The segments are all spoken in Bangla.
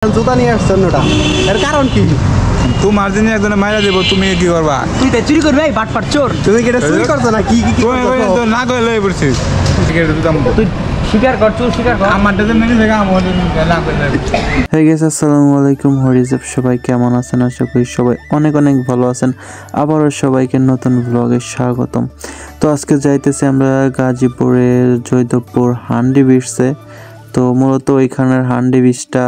জুতা নিয়ে আসছেন ওটা এর কারণ কি? তোমার জন্য একজনে মাইরা দেব, তুমি কি করবা? তুই তো চুরি করবি ভাই, বাটপাট চোর। তুমি কি এটা চুরি করছো না? কি কি কি তো না কই লই পড়ছিস? তুই স্বীকার কর, চুর স্বীকার কর। আমারটা তো মেনে দেখা আমাদের না কই লই। হে গাইস, আসসালামু আলাইকুম। হরিজেব, সবাই কেমন আছেন? আশা করি সবাই অনেক অনেক ভালো আছেন। আবারও সবাইকে নতুন ব্লগে স্বাগতম। তো আজকে যাইতেছি আমরা গাজীপুরের জয়দেবপুর হান্ডি বিচে। তো মূলত ওইখানের হান্ডি বিচটা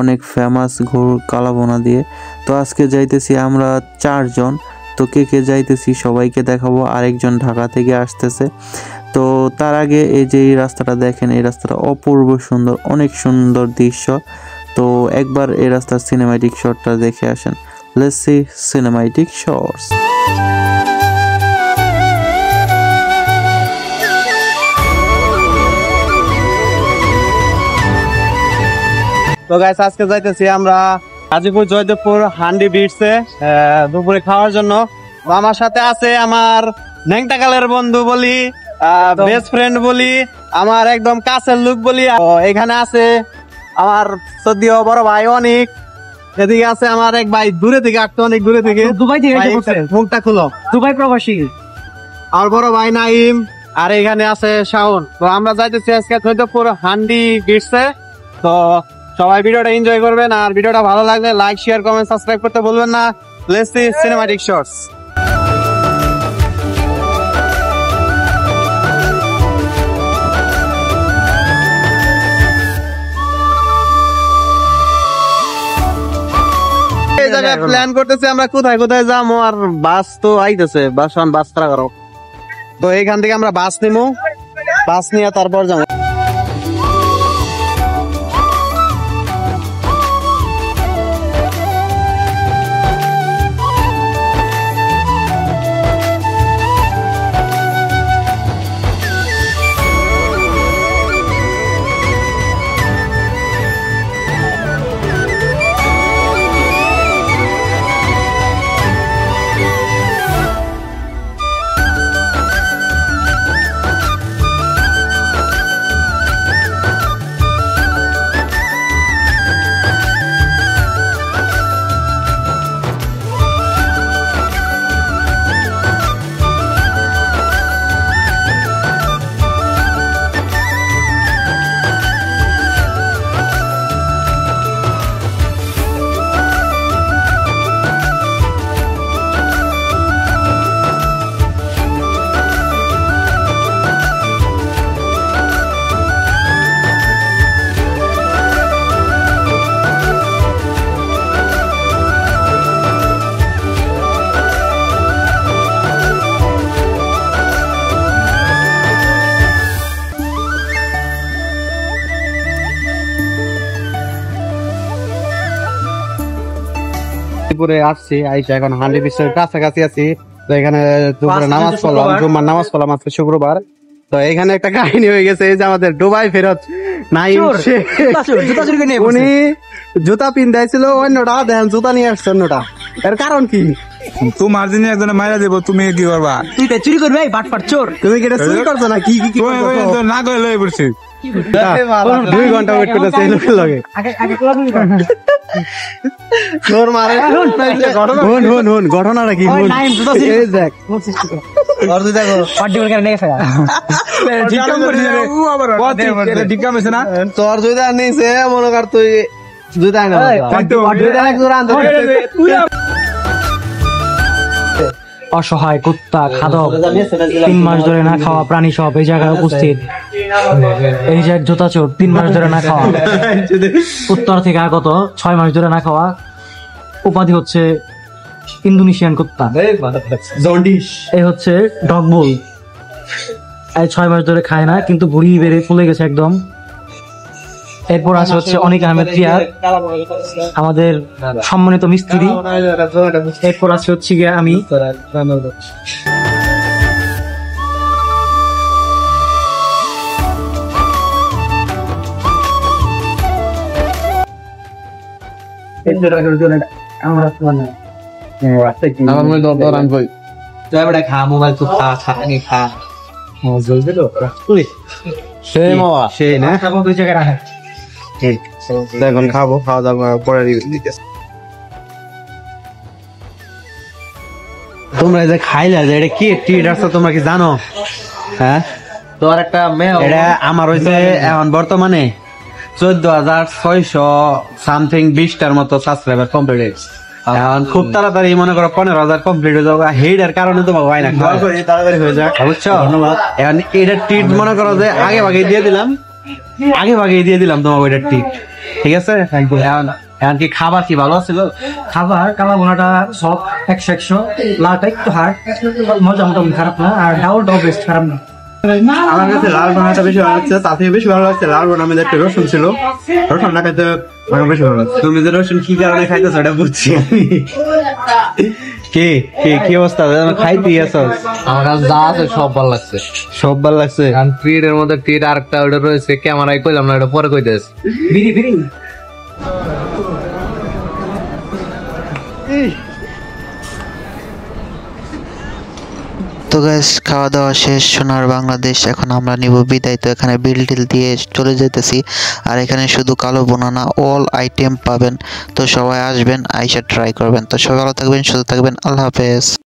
অনেক ফেমাস ঘোর কালাবোনা দিয়ে। তো আজকে যাইতেছি আমরা 4 জন। তো কে যাইতেছি সবাইকে দেখাবো। আরেকজন ঢাকা থেকে আসতেছে। তো তার আগে এই যে এই রাস্তাটা দেখেন, এই রাস্তাটা অপূর্ব সুন্দর, অনেক সুন্দর দৃশ্য। তো একবার এই রাস্তার সিনেম্যাটিক শটটা দেখে আসেন। Let's see cinematic shots. তো গাইস, আজকে যাইতেছি আমরা গাজীপুর জয়দেবপুর হান্ডি বিচে দুপুরে খাওয়ার জন্য। তো আমার সাথে আছে আমার ন্যাংটাকালের বন্ধু বলি, বেস্ট ফ্রেন্ড বলি, আমার একদম কাছের লোক বলি। এখানে আছে আমার সদ্য বড় ভাই অনেক, এদিকে আছে আমার এক ভাই দূরে থেকে আসতো, অনেক দূরে থেকে, দুবাই থেকে এসেছে। মুখটা খুলো। দুবাই প্রবাসী আমার বড় ভাই নাইম, আর এখানে আছে শাওন। তো আমরা যাইতেছি আজকে জয়দেবপুর হান্ডি বিচে। তো সবাই ভিডিওটা এনজয় করবেন, আর ভিডিওটা ভালো লাগলে লাইক, শেয়ার, কমেন্ট, সাবস্ক্রাইব করতে বলবেন না। Let's see cinematic shots. এই জায়গায় প্ল্যান করতেছি আমরা কোথায় কোথায় যাবো, আর বাস তো আইতেছে, বাস ছাড়া করো। তো এইখান থেকে আমরা বাস নিবো, বাস নিয়ে তারপর যাবো। দুপুরে আসছি, আইসা এখন হান্ডি বিচের কাছাকাছি আছি। তো এখানে দুপুরে নামাজ পড়লাম, জুম্মার নামাজ পড়লাম আজকে শুক্রবার। তো এখানে একটা কাহিনী হয়ে গেছে, এই যে আমাদের দুবাই ফেরত নাইম, উনি জুতা পিন্ধাইছিল অন্যটা, দেখেন জুতা নিয়ে আসছেন ওটা এর কারণ কি? তোমার জন্য একজনে মাইরা দেব, তুমি কি করবা? তুই তো চুরি করবি ভাই, বাটপাট চোর। তুমি কি এটা চুরি করছো না? কি কি কি তো না কই লই পড়ছিস? 2 ঘন্টা ওয়েট করতেছে এই লোকের লগে। তোর মারে হুন ঘটনাটা কি? এই দেখ আর তুই দেখো পার্টি করে নিয়ে গেছে। ঠিক কাম করিস রে, ও আবার এটা ঠিক কাম হইছে না? তোর যদি আর নিছে মনে কর তুই যদি আইনা অসহায় কুত্তা, খাদক, 3 মাস ধরে না খাওয়া প্রাণী সব এই জায়গায় উপস্থিত। এই যে জুতা চোর, 3 মাস ধরে না খাওয়া, উত্তর থেকে আগত 6 মাস ধরে না খাওয়া, উপাধি হচ্ছে ইন্দোনেশিয়ান কুত্তা। এই হচ্ছে ডগবুল, এই 6 মাস ধরে খায় না, কিন্তু ভুড়ি বেড়ে ফুলে গেছে একদম। এরপর আছে হচ্ছে অনিক আহমেদ প্রিয়া, আমাদের সম্মানিত মিস্ত্রি। এরপর আছে হচ্ছে গিয়ে আমি। খা মোবাইল তো খা খা সেই না দুই জায়গায় রাখে। তো এখন খাবো, খাওয়া দাওয়া পরে রিভিউ দিতেছি। তোমরা যে খাইলা যে এটা কি ট্রিট আছে তোমরা কি জানো? হ্যাঁ, তোর একটা মেয়ে এটা আমার হইছে এখন বর্তমানে 14,600 সামথিং 20টার মতো সাবস্ক্রাইবার কমপ্লিট হয়েছে। এখন খুব তাড়াতাড়ি মনে করো 15,000 কমপ্লিট হয়ে যাবে। হেডের কারণে তোমার হয় না, তাড়াতাড়ি হয়ে যাক, বুঝছো? এখন এটা ট্রিট মনে করো যে আগে ভাগে দিয়ে দিলাম তোমার ওইটা ট্রিট, ঠিক আছে? এখন কি খাবার কি ভালো ছিল? খাবার কালা বোনাটা সব 100 লালটা একটু হার্ড, মজা মোটামুটি খারাপ না, আর ডাউলটাও বেস্ট খারাপ না। আমার কাছে লাল বোনাটা বেশি ভালো লাগছে, তার থেকে বেশি ভালো লাগছে লাল বোনার মধ্যে একটা রসুন ছিল, রসুনটা খাইতে আমার বেশি ভালো লাগছে। তুমি যে রসুন কি কারণে খাইতেছো এটা বুঝছি আমি। কি অবস্থা খাইতে আছো? আমার কাছে যা আছে সব ভালো লাগছে। সব ভালো লাগছে। কারণ ট্রিট এর মধ্যে ট্রিট আরেকটা ওটা রয়েছে, ক্যামেরায় কইলাম না, এটা পরে কইতেছি। বিড়ি তো গাইস, খাওয়া দাওয়া শেষ, সোনার বাংলাদেশ। এখন আমরা নিব বিদায়। তো এখানে বিল টিল দিয়ে চলে যেতেছি। আর এখানে শুধু কালো বোনা না, অল আইটেম পাবেন। তো সবাই আসবেন, আইসা ট্রাই করবেন। তো সবাই ভালো থাকবেন, সুস্থ থাকবেন, আল্লাহ হাফেজ।